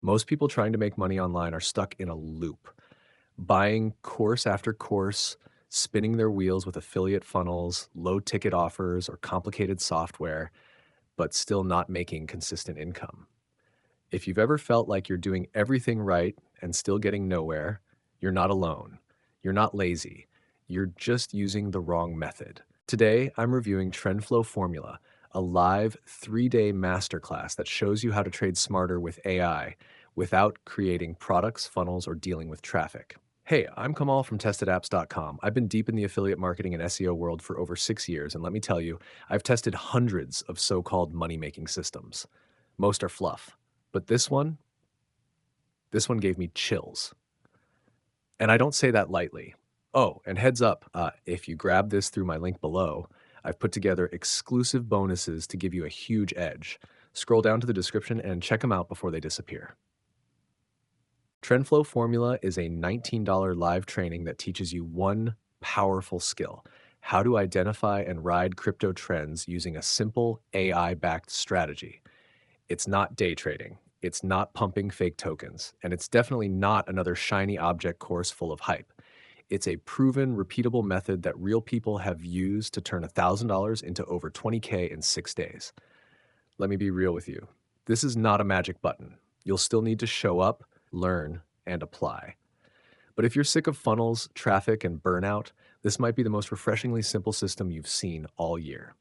Most people trying to make money online are stuck in a loop, buying course after course, spinning their wheels with affiliate funnels, low ticket offers, or complicated software, but still not making consistent income. If you've ever felt like you're doing everything right and still getting nowhere, you're not alone. You're not lazy. You're just using the wrong method. Today, I'm reviewing TrendFlow Formula, a live 3-day masterclass that shows you how to trade smarter with AI without creating products, funnels, or dealing with traffic. Hey, I'm Kamal from TestedApps.com. I've been deep in the affiliate marketing and SEO world for over 6 years, and let me tell you, I've tested hundreds of so-called money-making systems. Most are fluff, but this one gave me chills. And I don't say that lightly. Oh, and heads up, if you grab this through my link below, I've put together exclusive bonuses to give you a huge edge. Scroll down to the description and check them out before they disappear. TrendFlow Formula is a $19 live training that teaches you one powerful skill: how to identify and ride crypto trends using a simple AI-backed strategy. It's not day trading, it's not pumping fake tokens, and it's definitely not another shiny object course full of hype. It's a proven, repeatable method that real people have used to turn $1,000 into over 20K in 6 days. Let me be real with you. This is not a magic button. You'll still need to show up, learn, and apply. But if you're sick of funnels, traffic, and burnout, this might be the most refreshingly simple system you've seen all year.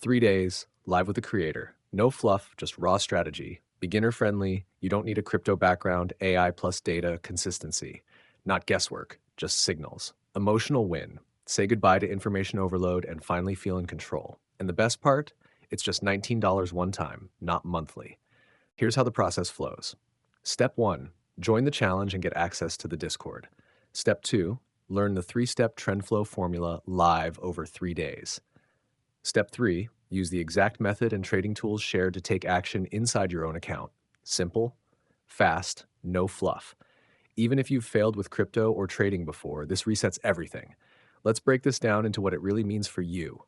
3 days, live with the creator. No fluff, just raw strategy. Beginner friendly, you don't need a crypto background, AI plus data, consistency. Not guesswork, just signals. Emotional win. Say goodbye to information overload and finally feel in control. And the best part? It's just $19 one time, not monthly. Here's how the process flows. Step 1, join the challenge and get access to the Discord. Step 2, learn the 3-step TrendFlow formula live over 3 days. Step 3, use the exact method and trading tools shared to take action inside your own account. Simple, fast, no fluff. Even if you've failed with crypto or trading before, this resets everything. Let's break this down into what it really means for you.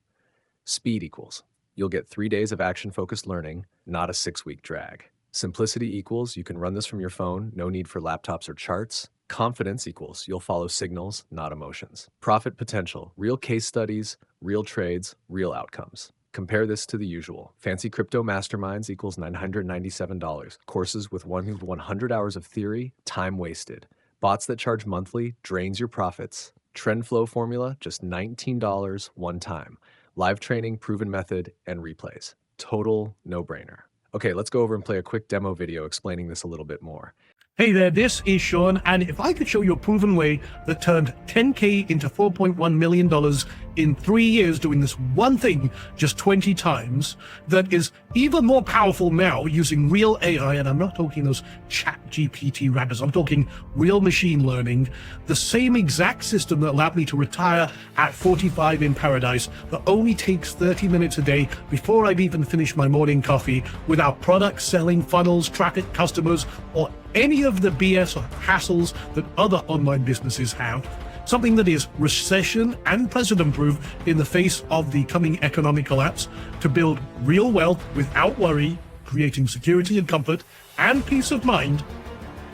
Speed equals, you'll get 3 days of action-focused learning, not a 6-week drag. Simplicity equals, you can run this from your phone, no need for laptops or charts. Confidence equals, you'll follow signals, not emotions. Profit potential, real case studies, real trades, real outcomes. Compare this to the usual. Fancy crypto masterminds equals $997. Courses with 100 hours of theory, time wasted. Bots that charge monthly, drains your profits. TrendFlow formula, just $19 one time. Live training, proven method, and replays. Total no-brainer. Okay, let's go over and play a quick demo video explaining this a little bit more. Hey there, this is Sean, and if I could show you a proven way that turned 10K into $4.1 million in 3 years doing this one thing just 20 times, that is even more powerful now using real AI, and I'm not talking those chat GPT rappers, I'm talking real machine learning, the same exact system that allowed me to retire at 45 in paradise, that only takes 30 minutes a day before I've even finished my morning coffee, without products, selling, funnels, traffic, customers, or any of the BS or hassles that other online businesses have. Something that is recession and president-proof in the face of the coming economic collapse, to build real wealth without worry, creating security and comfort and peace of mind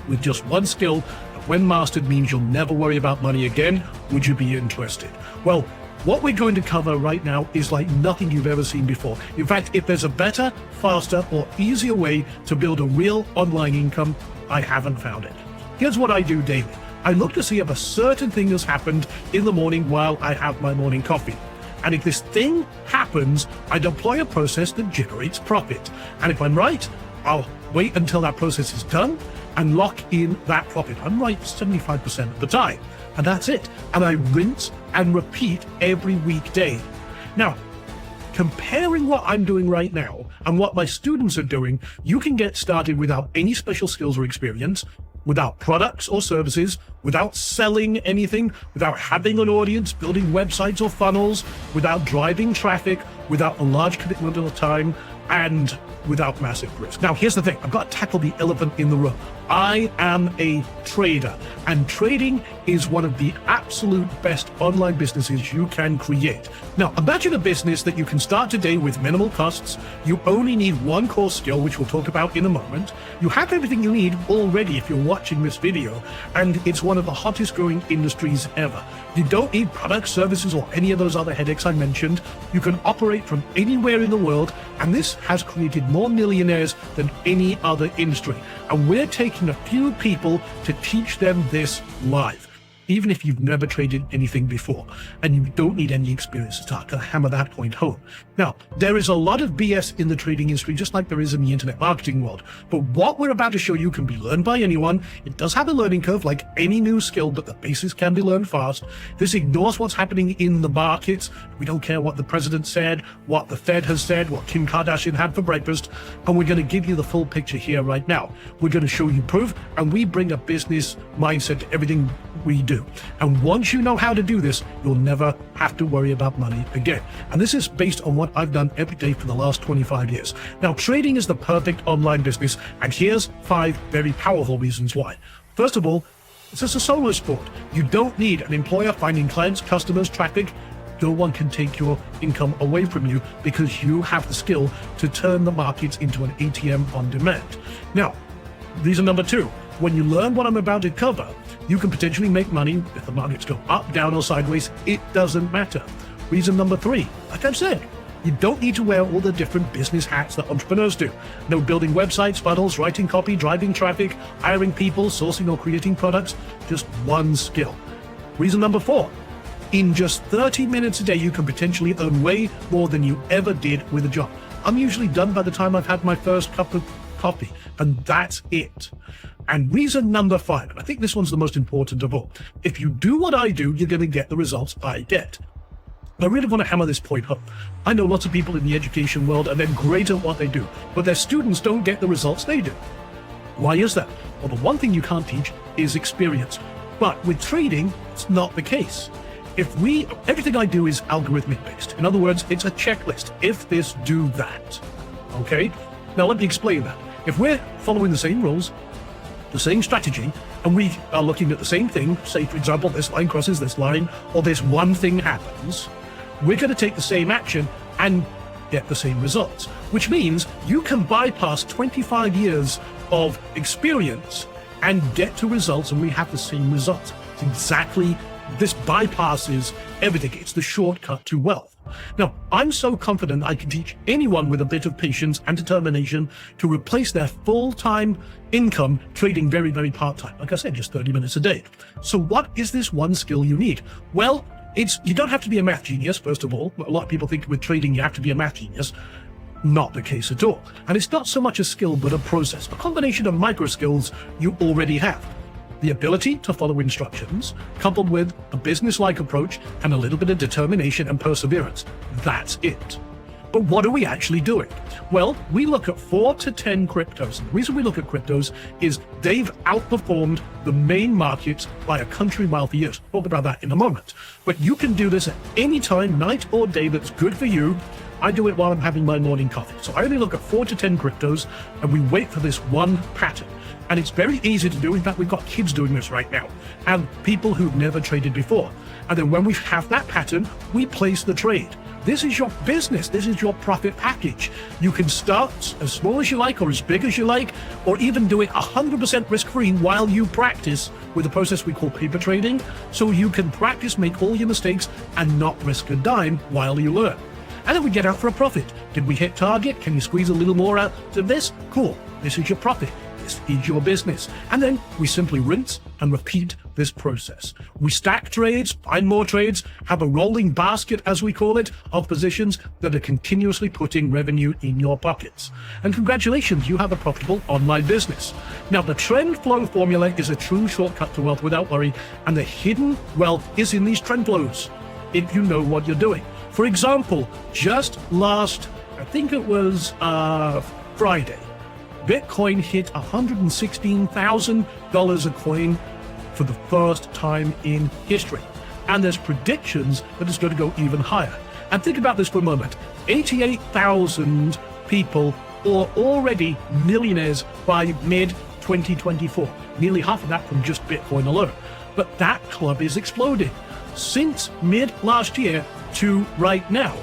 with just one skill that, when mastered, means you'll never worry about money again. Would you be interested? Well, what we're going to cover right now is like nothing you've ever seen before. In fact, if there's a better, faster, or easier way to build a real online income, I haven't found it. Here's what I do daily. I look to see if a certain thing has happened in the morning while I have my morning coffee. And if this thing happens, I deploy a process that generates profit. And if I'm right, I'll wait until that process is done and lock in that profit. I'm right 75% of the time. And that's it. And I rinse and repeat every weekday. Now, comparing what I'm doing right now and what my students are doing, you can get started without any special skills or experience, without products or services, without selling anything, without having an audience, building websites or funnels, without driving traffic, without a large commitment of time, and without massive risk. Now, here's the thing. I've got to tackle the elephant in the room. I am a trader, and trading is one of the absolute best online businesses you can create. Now, imagine a business that you can start today with minimal costs. You only need one core skill, which we'll talk about in a moment. You have everything you need already if you're watching this video, and it's one of the hottest growing industries ever. You don't need products, services, or any of those other headaches I mentioned. You can operate from anywhere in the world, and this has created more millionaires than any other industry. And we're taking a few people to teach them this live, even if you've never traded anything before, and you don't need any experience to start to hammer that point home. Now, there is a lot of BS in the trading industry, just like there is in the internet marketing world. But what we're about to show you can be learned by anyone. It does have a learning curve like any new skill, but the basics can be learned fast. This ignores what's happening in the markets. We don't care what the president said, what the Fed has said, what Kim Kardashian had for breakfast. And we're going to give you the full picture here right now. We're going to show you proof, and we bring a business mindset to everything we do. And once you know how to do this, you'll never have to worry about money again. And this is based on what I've done every day for the last 25 years. Now, trading is the perfect online business, and here's 5 very powerful reasons why. First of all, it's just a solo sport. You don't need an employer finding clients, customers, traffic. No one can take your income away from you because you have the skill to turn the markets into an ATM on demand. Now, reason number 2, when you learn what I'm about to cover, you can potentially make money if the markets go up, down, or sideways. It doesn't matter. Reason number 3, like I've said, you don't need to wear all the different business hats that entrepreneurs do. No building websites, funnels, writing copy, driving traffic, hiring people, sourcing or creating products. Just one skill. Reason number 4, in just 30 minutes a day, you can potentially earn way more than you ever did with a job. I'm usually done by the time I've had my first cup of coffee, and that's it. And reason number 5, and I think this one's the most important of all. If you do what I do, you're going to get the results I get. I really want to hammer this point home. I know lots of people in the education world, and they're great at what they do, but their students don't get the results they do. Why is that? Well, the one thing you can't teach is experience. But with trading, it's not the case. Everything I do is algorithmic based. In other words, it's a checklist. If this, do that. Okay? Now let me explain that. If we're following the same rules, the same strategy, and we are looking at the same thing, say for example, this line crosses this line, or this one thing happens, we're going to take the same action and get the same results, which means you can bypass 25 years of experience and get to results, and we have the same results. It's exactly, this bypasses everything. It's the shortcut to wealth. Now, I'm so confident I can teach anyone with a bit of patience and determination to replace their full-time income trading very, very part-time. Like I said, just 30 minutes a day. So what is this one skill you need? Well, you don't have to be a math genius, first of all. A lot of people think with trading you have to be a math genius. Not the case at all. And it's not so much a skill, but a process, a combination of micro skills you already have. The ability to follow instructions, coupled with a business-like approach and a little bit of determination and perseverance. That's it. But what are we actually doing? Well, we look at 4 to 10 cryptos. And the reason we look at cryptos is they've outperformed the main markets by a country mile for years. We'll talk about that in a moment. But you can do this at any time, night or day, that's good for you. I do it while I'm having my morning coffee. So I only look at 4 to 10 cryptos, and we wait for this one pattern. And it's very easy to do. In fact, we've got kids doing this right now, and people who've never traded before. And then when we have that pattern, we place the trade. This is your business. This is your profit package. You can start as small as you like or as big as you like, or even do it 100% risk-free while you practice with a process we call paper trading. So you can practice, make all your mistakes, and not risk a dime while you learn. And then we get out for a profit. Did we hit target? Can you squeeze a little more out of this? Cool. This is your profit. This is your business. And then we simply rinse and repeat this process. We stack trades, find more trades, have a rolling basket, as we call it, of positions that are continuously putting revenue in your pockets. And congratulations, you have a profitable online business. Now, the trend flow formula is a true shortcut to wealth without worry, and the hidden wealth is in these trend flows, if you know what you're doing. For example, just last, I think it was Friday, Bitcoin hit $116,000 a coin for the first time in history. And there's predictions that it's going to go even higher. And think about this for a moment. 88,000 people are already millionaires by mid-2024. Nearly half of that from just Bitcoin alone. But that club is exploding. Since mid last year to right now,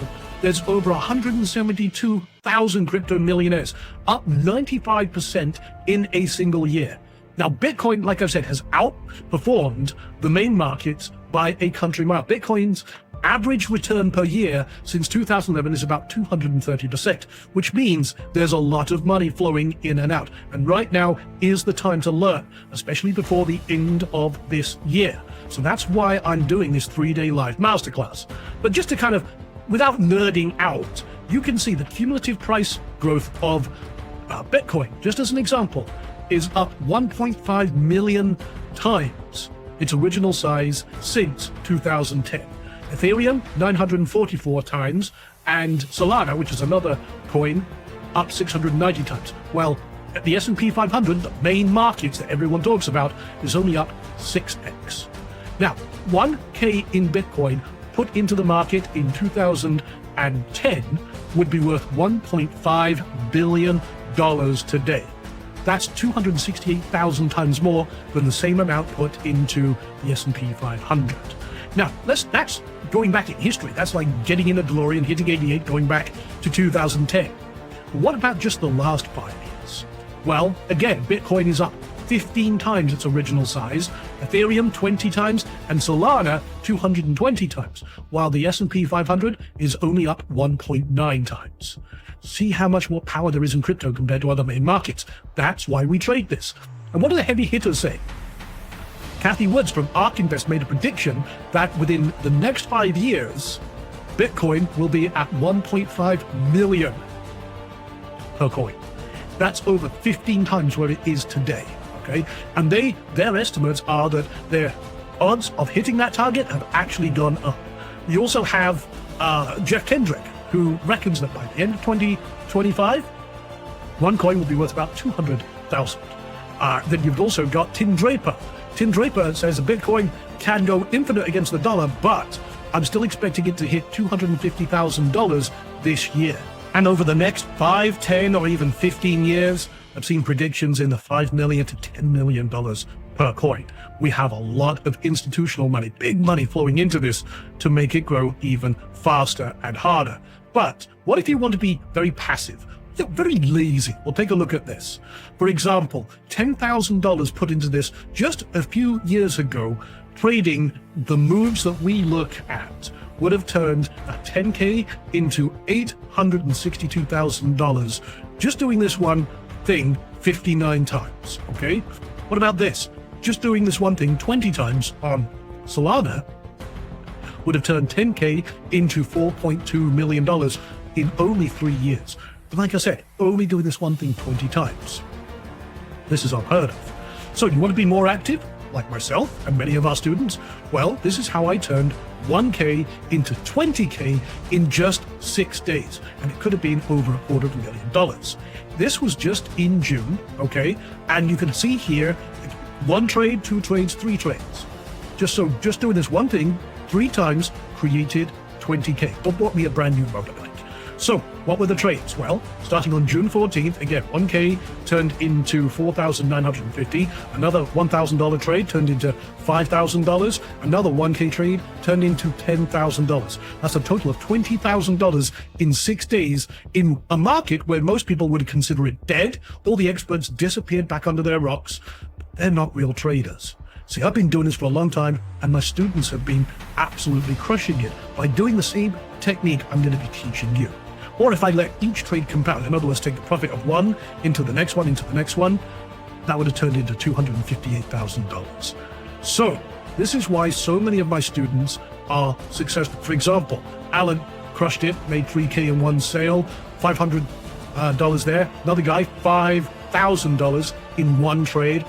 there's over 172,000 crypto millionaires, up 95% in a single year. Now, Bitcoin, like I said, has outperformed the main markets by a country mile. Bitcoin's average return per year since 2011 is about 230%, which means there's a lot of money flowing in and out. And right now is the time to learn, especially before the end of this year. So that's why I'm doing this 3-day live masterclass. But just to kind of, without nerding out, you can see the cumulative price growth of Bitcoin, just as an example, is up 1.5 million times its original size since 2010. Ethereum, 944 times, and Solana, which is another coin, up 690 times. Well, the S&P 500, the main markets that everyone talks about, is only up 6x. Now, 1K in Bitcoin put into the market in 2010 would be worth $1.5 billion today. That's 268,000 times more than the same amount put into the S&P 500. Now, that's going back in history. That's like getting in a DeLorean, hitting 88, going back to 2010. But what about just the last 5 years? Well, again, Bitcoin is up 15 times its original size, Ethereum 20 times, and Solana 220 times, while the S&P 500 is only up 1.9 times. See how much more power there is in crypto compared to other main markets. That's why we trade this. And what do the heavy hitters say? Cathie Woods from ARK Invest made a prediction that within the next 5 years, Bitcoin will be at 1.5 million per coin. That's over 15 times where it is today. Okay, and their estimates are that their odds of hitting that target have actually gone up. You also have Jeff Kendrick, who reckons that by the end of 2025, one coin will be worth about 200,000. Then you've also got Tim Draper. Tim Draper says a Bitcoin can go infinite against the dollar, but I'm still expecting it to hit $250,000 this year. And over the next 5, 10, or even 15 years, I've seen predictions in the $5 million to $10 million per coin. We have a lot of institutional money, big money flowing into this to make it grow even faster and harder. But what if you want to be very passive, very lazy? Well, take a look at this. For example, $10,000 put into this just a few years ago, trading the moves that we look at would have turned a 10K into $862,000 just doing this one thing 59 times, okay? What about this? Just doing this one thing 20 times on Solana would have turned 10K into $4.2 million in only 3 years. But like I said, only doing this one thing 20 times. This is unheard of. So you want to be more active, like myself and many of our students? Well, this is how I turned 1K into 20K in just 6 days. And it could have been over $250,000. This was just in June, okay? And you can see here, 1 trade, 2 trades, 3 trades. Just doing this one thing 3 times created 20K. But bought me a brand new motorbike. So what were the trades? Well, starting on June 14th, again, 1K turned into $4,950. Another $1,000 trade turned into $5,000. Another 1K trade turned into $10,000. That's a total of $20,000 in 6 days in a market where most people would consider it dead. All the experts disappeared back under their rocks. They're not real traders. See, I've been doing this for a long time, and my students have been absolutely crushing it by doing the same technique I'm going to be teaching you. Or if I let each trade compound, in other words, take the profit of one into the next one, into the next one, that would have turned into $258,000. So this is why so many of my students are successful. For example, Alan crushed it, made 3K in one sale, $500 there. Another guy, $5,000 in one trade.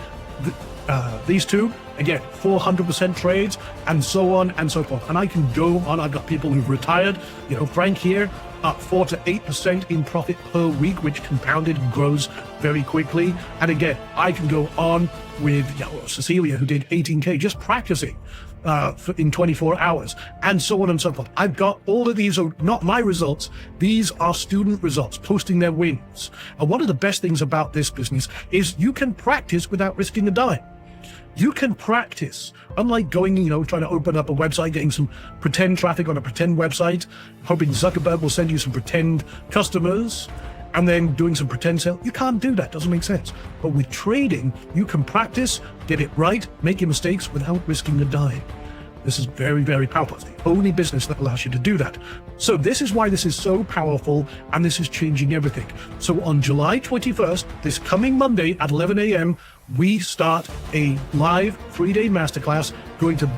These two, again, 400% trades, and so on and so forth. And I can go on. I've got people who've retired. You know, Frank here, up 4 to 8% in profit per week, which compounded and grows very quickly. And again, I can go on with Cecilia, who did 18K just practicing in 24 hours, and so on and so forth. I've got all of these are not my results. These are student results, posting their wins. And one of the best things about this business is you can practice without risking a dime. You can practice, unlike going, trying to open up a website, getting some pretend traffic on a pretend website, hoping Zuckerberg will send you some pretend customers, and then doing some pretend sale. You can't do that, doesn't make sense. But with trading, you can practice, get it right, make your mistakes without risking a dime. This is very, very powerful. It's the only business that allows you to do that. So this is why this is so powerful, and this is changing everything. So on July 21st, this coming Monday at 11 a.m., we start a live 3-day masterclass going to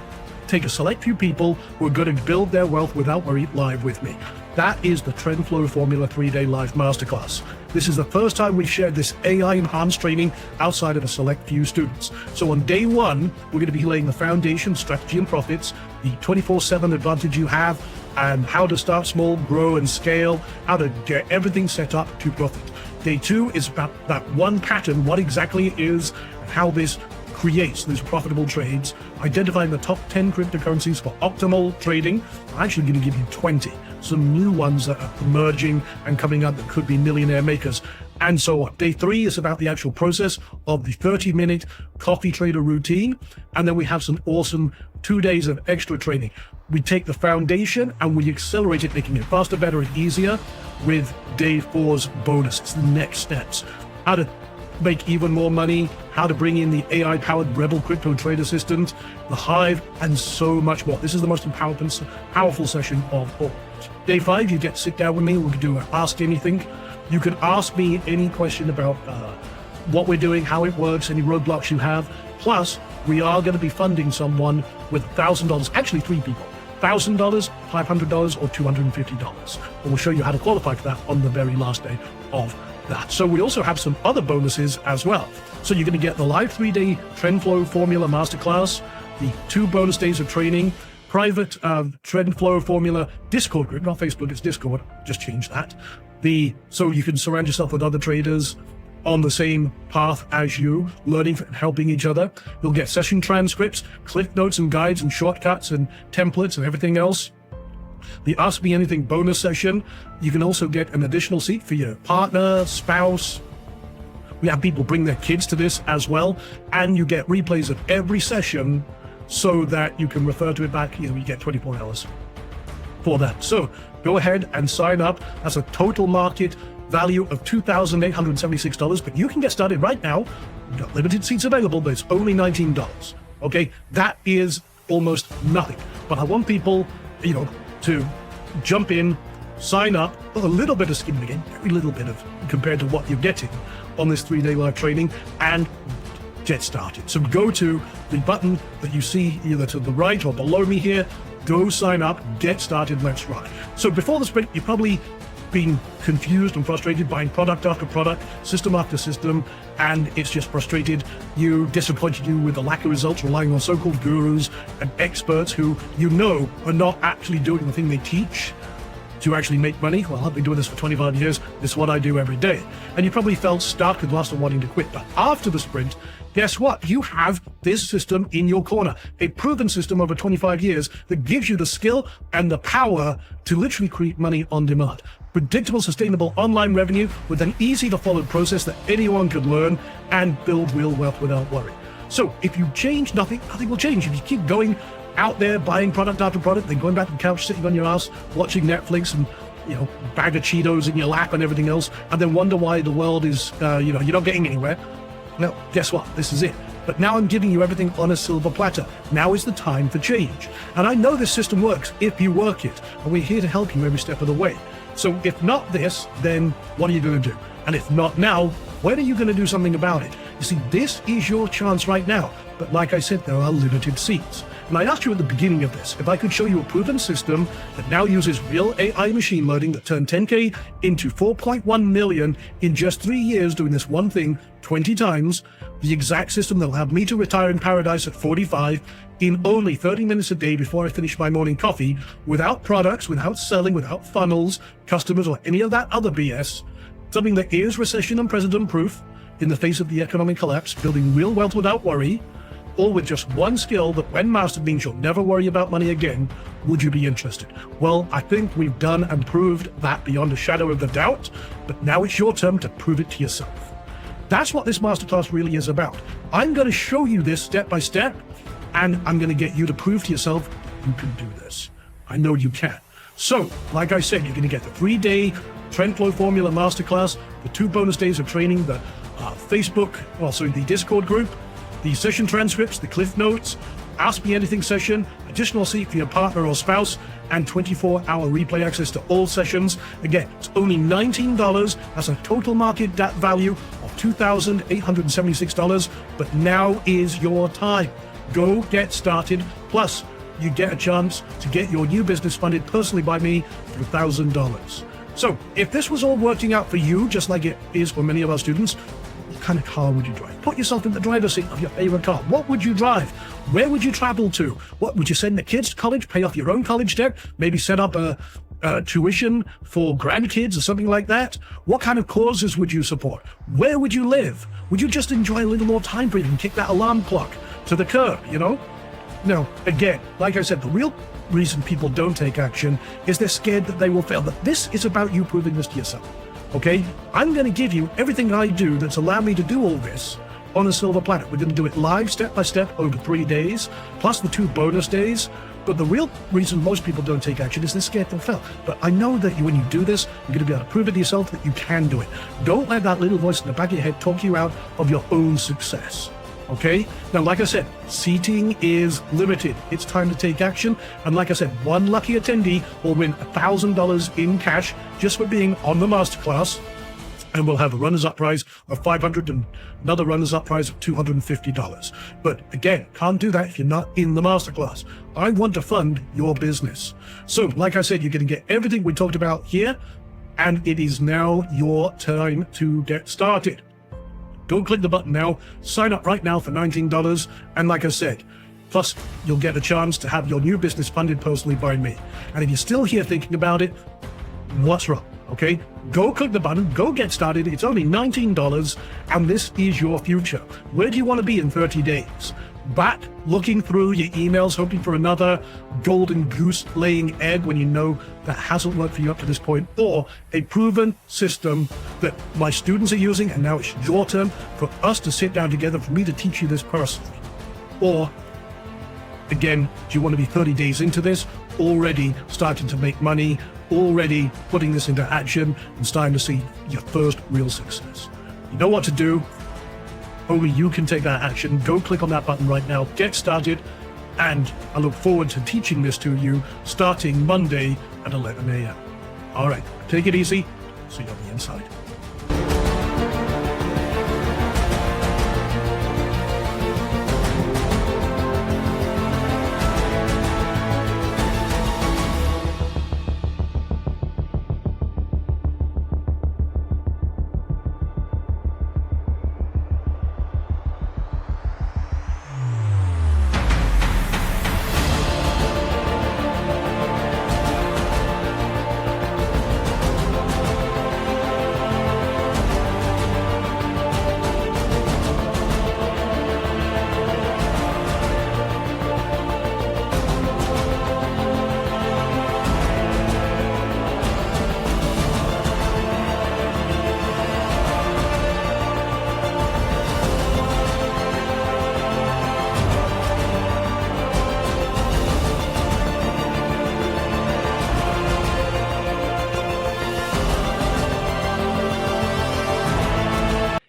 take a select few people who are going to build their wealth without worry live with me. That is the Trend Flow Formula 3-day live masterclass. This is the first time we've shared this AI-enhanced training outside of a select few students. So on day one, we're going to be laying the foundation, strategy and profits, the 24/7 advantage you have, and how to start small, grow and scale, how to get everything set up to profit. Day two is about that one pattern, what exactly it is, and how this creates those profitable trades, identifying the top 10 cryptocurrencies for optimal trading. I'm actually going to give you 20, some new ones that are emerging and coming up that could be millionaire makers, and so on. Day three is about the actual process of the 30-minute coffee trader routine, and then we have some awesome 2 days of extra training. We take the foundation and we accelerate it, making it faster, better, and easier with day four's bonus. It's the next steps. How to make even more money, how to bring in the AI-powered Rebel Crypto Trade Assistant, the Hive, and so much more. This is the most powerful session of all. Day five, you get to sit down with me. We can do Ask Anything. You can ask me any question about what we're doing, how it works, any roadblocks you have. Plus, we are going to be funding someone with $1,000, actually 3 people. $1,000, $500, or $250. And we'll show you how to qualify for that on the very last day of that. So we also have some other bonuses as well. So you're going to get the live 3-day Trend Flow Formula Masterclass, the 2 bonus days of training, private Trend Flow Formula Discord group, not Facebook, it's Discord, just change that. So you can surround yourself with other traders on the same path as you, learning and helping each other. You'll get session transcripts, cliff notes and guides and shortcuts and templates and everything else. The Ask Me Anything bonus session, you can also get an additional seat for your partner, spouse. We have people bring their kids to this as well, and you get replays of every session so that you can refer to it back. You get 24 hours for that. So go ahead and sign up. That's a total market value of $2,876, but you can get started right now. We've got limited seats available, but it's only $19. Okay, that is almost nothing. But I want people, to jump in, sign up, with a little bit of skin in the game, very little bit of compared to what you're getting on this 3-day live training, and get started. So go to the button that you see either to the right or below me here, go sign up, get started, let's ride. So before the sprint, you've probably been confused and frustrated buying product after product, system after system, and it's just frustrated you, disappointed you with the lack of results, relying on so-called gurus and experts who are not actually doing the thing they teach to actually make money. Well, I've been doing this for 25 years. This is what I do every day. And you probably felt stuck and lost and wanting to quit. But after the sprint, guess what? You have this system in your corner, a proven system over 25 years that gives you the skill and the power to literally create money on demand. Predictable, sustainable online revenue with an easy to follow process that anyone could learn and build real wealth without worry. So if you change nothing will change. If you keep going out there buying product after product, then going back to the couch, sitting on your ass, watching Netflix and, bag of Cheetos in your lap and everything else, and then wonder why the world is, you're not getting anywhere. Well, guess what? This is it. But now I'm giving you everything on a silver platter. Now is the time for change. And I know this system works if you work it, and we're here to help you every step of the way. So if not this, then what are you going to do? And if not now, when are you going to do something about it? You see, this is your chance right now. But like I said, there are limited seats. And I asked you at the beginning of this, if I could show you a proven system that now uses real AI machine learning that turned 10K into 4.1 million in just 3 years doing this one thing 20 times, the exact system that'll have me to retire in paradise at 45 in only 30 minutes a day before I finish my morning coffee, without products, without selling, without funnels, customers, or any of that other BS, something that is recession and president proof in the face of the economic collapse, building real wealth without worry, all with just one skill that when mastered means you'll never worry about money again. Would you be interested? Well, I think we've done and proved that beyond a shadow of a doubt, but now it's your turn to prove it to yourself. That's what this masterclass really is about. I'm going to show you this step by step, and I'm going to get you to prove to yourself you can do this. I know you can. So, like I said, you're going to get the 3-day Trend Flow Formula Masterclass, the 2 bonus days of training, the the Discord group, the session transcripts, the Cliff Notes, Ask Me Anything session, additional seat for your partner or spouse, and 24-hour replay access to all sessions. Again, it's only $19. That's a total market value of $2,876, but now is your time. Go get started. Plus, you get a chance to get your new business funded personally by me for $1,000. So, if this was all working out for you, just like it is for many of our students, what kind of car would you drive? Put yourself in the driver's seat of your favorite car. What would you drive? Where would you travel to? What would you send the kids to college? Pay off your own college debt? Maybe set up a tuition for grandkids or something like that? What kind of causes would you support? Where would you live? Would you just enjoy a little more time breathing and kick that alarm clock to the curb, No, again, like I said, the real reason people don't take action is they're scared that they will fail. But this is about you proving this to yourself. Okay? I'm going to give you everything I do that's allowed me to do all this on a silver platter. We're going to do it live, step by step, over 3 days, plus the 2 bonus days. But the real reason most people don't take action is they're scared they'll fail. But I know that when you do this, you're going to be able to prove it to yourself that you can do it. Don't let that little voice in the back of your head talk you out of your own success. Okay? Now, like I said, seating is limited. It's time to take action. And like I said, one lucky attendee will win $1,000 in cash just for being on the masterclass. And we'll have a runners-up prize of $500 and another runners-up prize of $250. But again, can't do that if you're not in the masterclass. I want to fund your business. So, like I said, you're going to get everything we talked about here. And it is now your time to get started. Go click the button now, sign up right now for $19, and like I said, plus you'll get a chance to have your new business funded personally by me. And if you're still here thinking about it, what's wrong, okay? Go click the button, go get started, it's only $19, and this is your future. Where do you want to be in 30 days? Back looking through your emails, hoping for another golden goose laying egg when you know that hasn't worked for you up to this point, or a proven system that my students are using, and now it's your turn for us to sit down together, for me to teach you this personally. Or, again, do you want to be 30 days into this, already starting to make money, already putting this into action, and starting to see your first real success? You know what to do. Only you can take that action. Go click on that button right now, get started, and I look forward to teaching this to you starting Monday at 11 a.m. All right, take it easy. See you on the inside.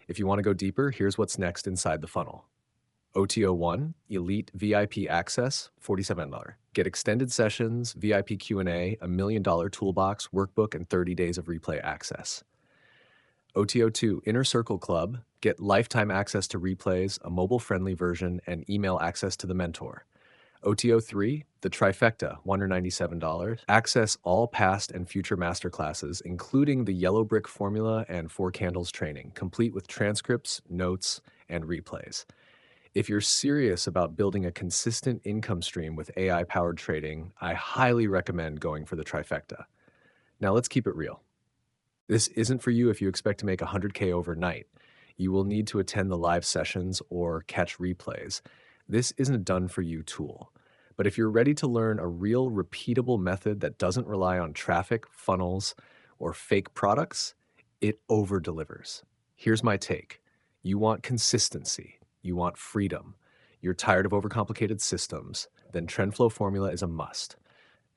If you want to go deeper, here's what's next inside the funnel. OTO1, Elite VIP Access, $47. Get extended sessions, VIP Q&A, $1 million toolbox, workbook, and 30 days of replay access. OTO2, Inner Circle Club, get lifetime access to replays, a mobile-friendly version, and email access to the mentor. OTO3, the Trifecta, $197. Access all past and future masterclasses, including the Yellow Brick Formula and 4 Candles training, complete with transcripts, notes, and replays. If you're serious about building a consistent income stream with AI-powered trading, I highly recommend going for the Trifecta. Now let's keep it real. This isn't for you if you expect to make $100K overnight. You will need to attend the live sessions or catch replays. This isn't a done-for-you tool. But if you're ready to learn a real repeatable method that doesn't rely on traffic, funnels, or fake products, it over-delivers. Here's my take. You want consistency. You want freedom. You're tired of overcomplicated systems. Then TrendFlow Formula is a must.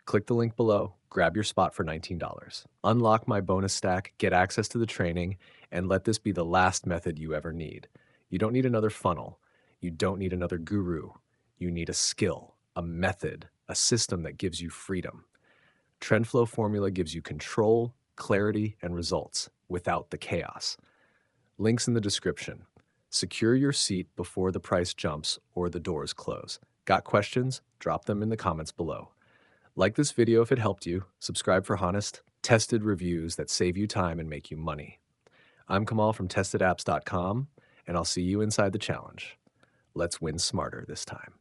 Click the link below, grab your spot for $19. Unlock my bonus stack, get access to the training, and let this be the last method you ever need. You don't need another funnel. You don't need another guru. You need a skill, a method, a system that gives you freedom. TrendFlow Formula gives you control, clarity, and results without the chaos. Links in the description. Secure your seat before the price jumps or the doors close. Got questions? Drop them in the comments below. Like this video if it helped you. Subscribe for honest, tested reviews that save you time and make you money. I'm Kamal from testedapps.com, and I'll see you inside the challenge. Let's win smarter this time.